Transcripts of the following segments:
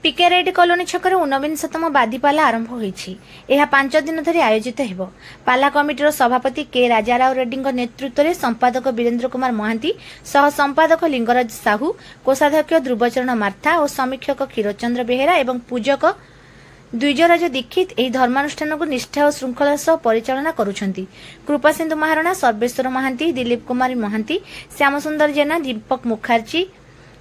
पिकेरेड्डी colony छकर 49तम बादीपाला आरंभ होईछि। यह 5 दिन धरी आयोजित हेबो। पाला कमिटीर सभापति के राजाराव रेड्डी नेतृत्व में संपादक वीरेन्द्र कुमार महांती सह संपादक लिंगराज साहू, कोषाध्यक्ष ध्रुवचरण मार्था और समीक्षक क्षीरचंद्र बेहेरा एवं पूजक द्विजराज दीक्षित एही धर्मानुष्ठान को निष्ठा और श्रृंखला सह परिचालना करुछंती। कृपासिंधु महाराणा, सर्वेश्वर महांती, दिलीप कुमार महांती, श्यामसुंदर जेना, दीपक मुखार्जी,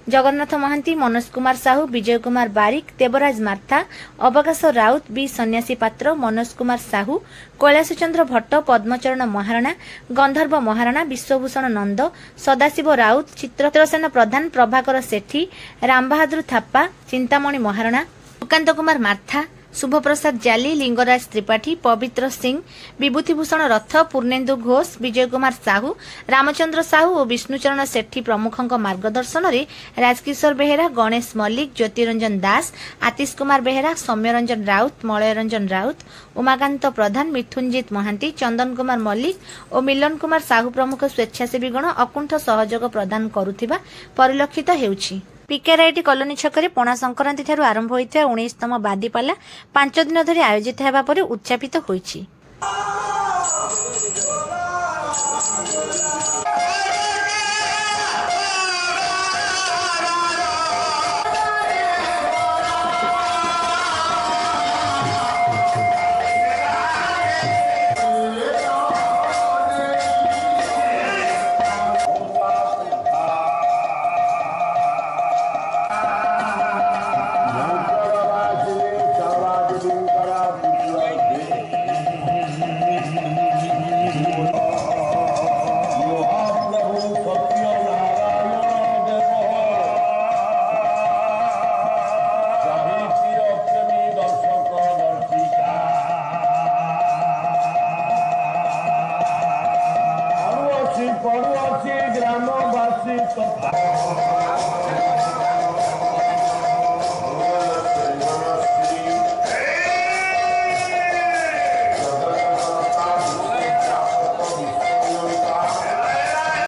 जगन्नाथ महांती, मनोज कुमार साहू, विजय कुमार बारिक, देवराज मार्था, अवकाश राउत, बी सन्यासी पात्र, मनोज कुमार साहू, कैलाश चंद्र भट्ट, पद्मचरण महाराणा, गंधर्व महाराणा, विश्वभूषण नंद, सदाशिव राउत, चित्रसेन प्रधान, प्रभाकर सेठी, रामबहादुर थापा, चिंतामणि महाराणा, सुकांत कुमार मार्था, शुभप्रसाद जाली, लिंगराज त्रिपाठी, पवित्र सिंह, विभूतिभूषण रथ, पूर्णेन्दु घोष, विजय कुमार साहू, रामचंद्र साहू और विष्णुचरण सेठी प्रमुखों मार्गदर्शन में राजकिशोर बेहेरा, गणेश मल्लिक, ज्योतिरंजन दास, आतिश कुमार बेहेरा, सौम्यरंजन राउत, मलयरंजन राउत, उमाकांत प्रधान, मिथुनजीत महांती, चंदन कुमार मल्लिक और मिलन कुमार साहू प्रमुख स्वेच्छासेवीगण अकुंठ सहयोग प्रदान करुथिबा परिलक्षित हेउछि। पिकेरेड्डी कॉलोनी छकरे पणा संक्रांति ठारू आरंभ होइथिबा 19तम बादीपाला 5 दिन धरि आयोजित हेबा परे उच्चापित होइछि। ग्रामवासी